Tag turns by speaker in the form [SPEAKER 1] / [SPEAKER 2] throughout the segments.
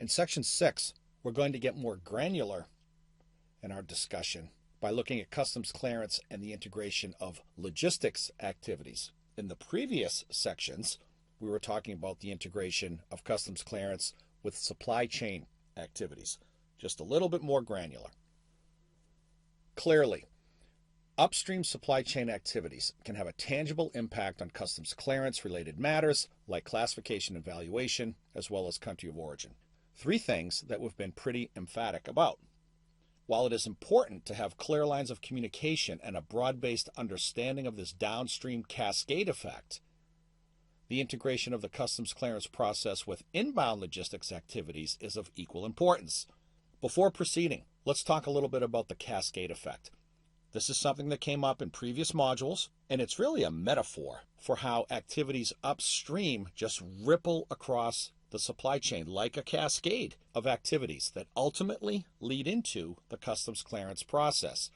[SPEAKER 1] In Section 6, we're going to get more granular in our discussion by looking at customs clearance and the integration of logistics activities. In the previous sections, we were talking about the integration of customs clearance with supply chain activities, just a little bit more granular. Clearly, upstream supply chain activities can have a tangible impact on customs clearance related matters like classification and valuation, as well as country of origin. Three things that we've been pretty emphatic about. While it is important to have clear lines of communication and a broad-based understanding of this downstream cascade effect, the integration of the customs clearance process with inbound logistics activities is of equal importance. Before proceeding, let's talk a little bit about the cascade effect. This is something that came up in previous modules, and it's really a metaphor for how activities upstream just ripple across the supply chain like a cascade of activities that ultimately lead into the customs clearance process.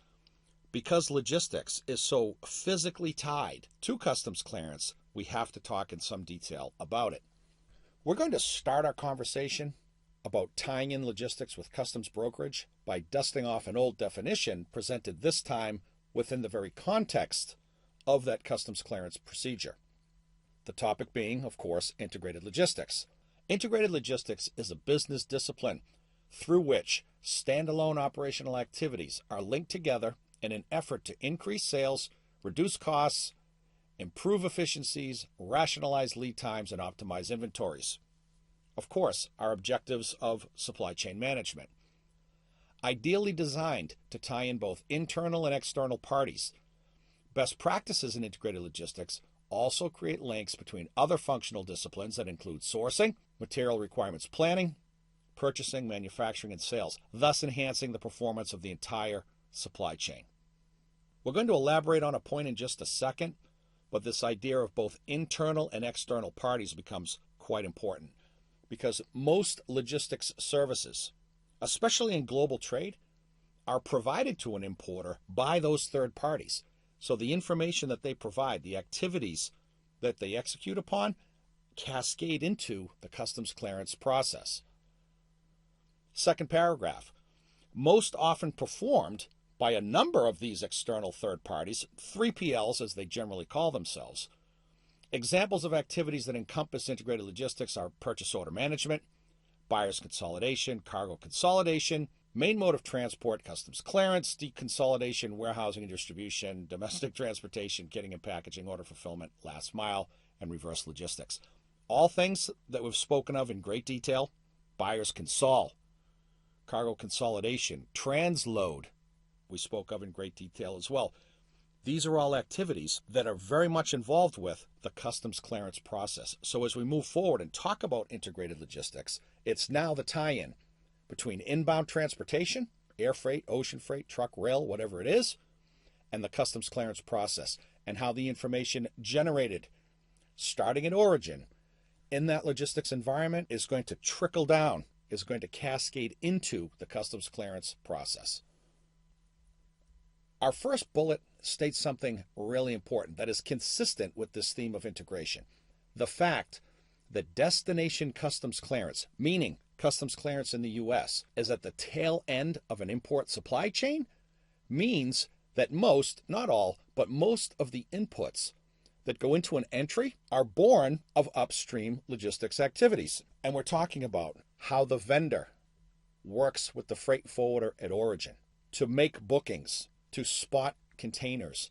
[SPEAKER 1] Because logistics is so physically tied to customs clearance, we have to talk in some detail about it. We're going to start our conversation about tying in logistics with customs brokerage by dusting off an old definition presented this time within the very context of that customs clearance procedure. The topic being, of course, integrated logistics. Integrated logistics is a business discipline through which standalone operational activities are linked together in an effort to increase sales, reduce costs, improve efficiencies, rationalize lead times, and optimize inventories. Of course, our objectives of supply chain management. Ideally designed to tie in both internal and external parties, best practices in integrated logistics also create links between other functional disciplines that include sourcing, material requirements planning, purchasing, manufacturing, and sales, thus enhancing the performance of the entire supply chain. We're going to elaborate on a point in just a second, but this idea of both internal and external parties becomes quite important because most logistics services, especially in global trade, are provided to an importer by those third parties. So the information that they provide, the activities that they execute upon, cascade into the customs clearance process. Second paragraph, most often performed by a number of these external third parties, 3PLs as they generally call themselves. Examples of activities that encompass integrated logistics are purchase order management, buyers consolidation, cargo consolidation, main mode of transport, customs clearance, deconsolidation, warehousing and distribution, domestic transportation, kitting and packaging, order fulfillment, last mile, and reverse logistics. All things that we've spoken of in great detail. Buyers consol, cargo consolidation, transload, we spoke of in great detail as well. These are all activities that are very much involved with the customs clearance process. So as we move forward and talk about integrated logistics, it's now the tie-in between inbound transportation, air freight, ocean freight, truck, rail, whatever it is, and the customs clearance process, and how the information generated starting at origin in that logistics environment is going to trickle down, is going to cascade into the customs clearance process. Our first bullet states something really important that is consistent with this theme of integration. The fact that destination customs clearance, meaning customs clearance in the U.S., is at the tail end of an import supply chain means that most, not all, but most of the inputs that go into an entry are born of upstream logistics activities. And we're talking about how the vendor works with the freight forwarder at origin to make bookings, to spot containers,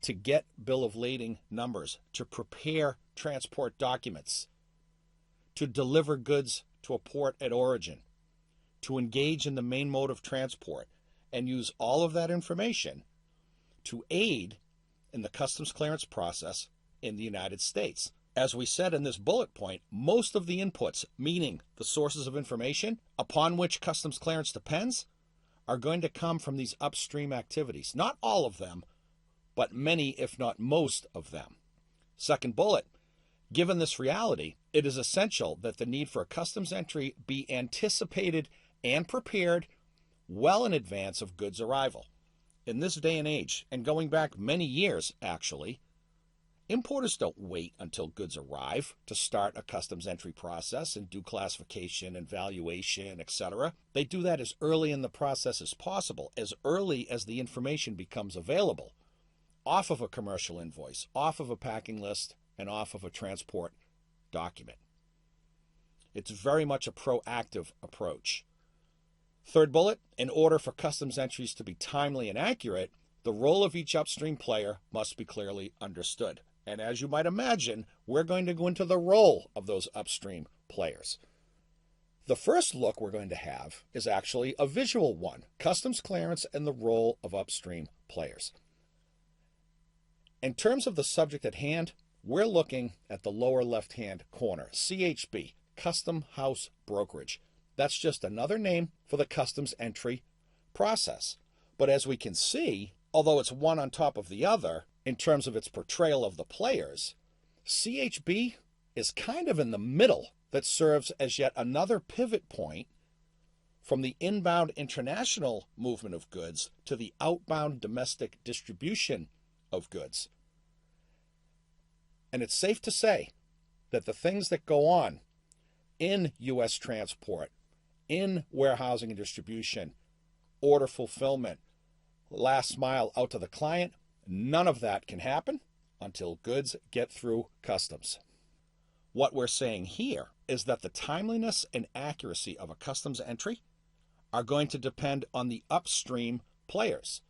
[SPEAKER 1] to get bill of lading numbers, to prepare transport documents, to deliver goods to a port at origin, to engage in the main mode of transport, and use all of that information to aid in the customs clearance process in the United States. As we said in this bullet point, most of the inputs, meaning the sources of information upon which customs clearance depends, are going to come from these upstream activities. Not all of them, but many, if not most of them. Second bullet, given this reality, it is essential that the need for a customs entry be anticipated and prepared well in advance of goods arrival. In this day and age, and going back many years actually, Importers don't wait until goods arrive to start a customs entry process and do classification and valuation, etc. They do that as early in the process as possible, as early as the information becomes available, off of a commercial invoice, off of a packing list, and off of a transport document. It's very much a proactive approach. Third bullet, in order for customs entries to be timely and accurate, the role of each upstream player must be clearly understood. And as you might imagine, we're going to go into the role of those upstream players. The first look we're going to have is actually a visual one, customs clearance and the role of upstream players. In terms of the subject at hand, we're looking at the lower left-hand corner, CHB, Custom House Brokerage. That's just another name for the customs entry process. But as we can see, although it's one on top of the other in terms of its portrayal of the players, CHB is kind of in the middle that serves as yet another pivot point from the inbound international movement of goods to the outbound domestic distribution of goods. And it's safe to say that the things that go on in U.S. transport, in warehousing and distribution, order fulfillment, last mile out to the client, none of that can happen until goods get through customs. What we're saying here is that the timeliness and accuracy of a customs entry are going to depend on the upstream players,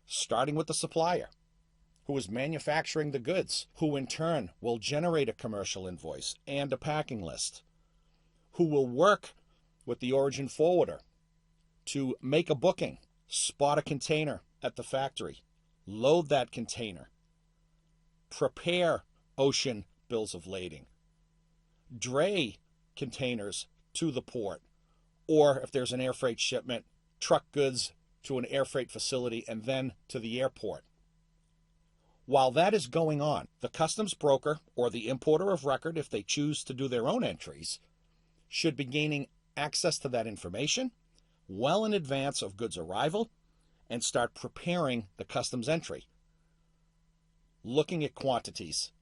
[SPEAKER 1] starting with the supplier, who is manufacturing the goods, who in turn will generate a commercial invoice and a packing list, who will work with the origin forwarder to make a booking, spot a container at the factory, load that container, prepare ocean bills of lading, dray containers to the port, or if there's an air freight shipment, truck goods to an air freight facility and then to the airport. While that is going on, the customs broker or the importer of record, if they choose to do their own entries, should be gaining access to that information well in advance of goods arrival and start preparing the customs entry, looking at quantities,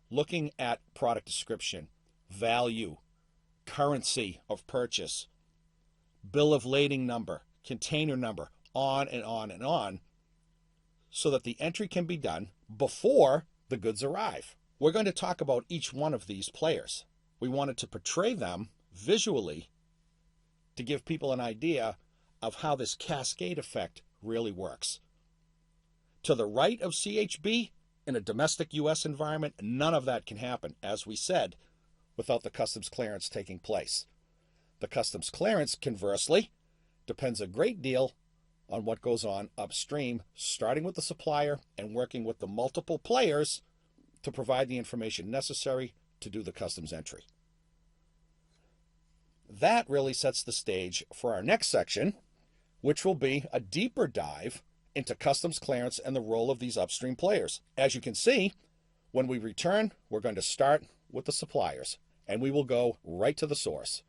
[SPEAKER 1] looking at product description, value, currency of purchase, bill of lading number, container number, on and on and on, so that the entry can be done before the goods arrive. We're going to talk about each one of these players. We wanted to portray them visually to give people an idea of how this cascade effect really works. To the right of CHB, in a domestic U.S. environment, none of that can happen, as we said, without the customs clearance taking place. The customs clearance, conversely, depends a great deal on what goes on upstream, starting with the supplier and working with the multiple players to provide the information necessary to do the customs entry. That really sets the stage for our next section, which will be a deeper dive into customs clearance and the role of these upstream players. As you can see, when we return, we're going to start with the suppliers, and we will go right to the source.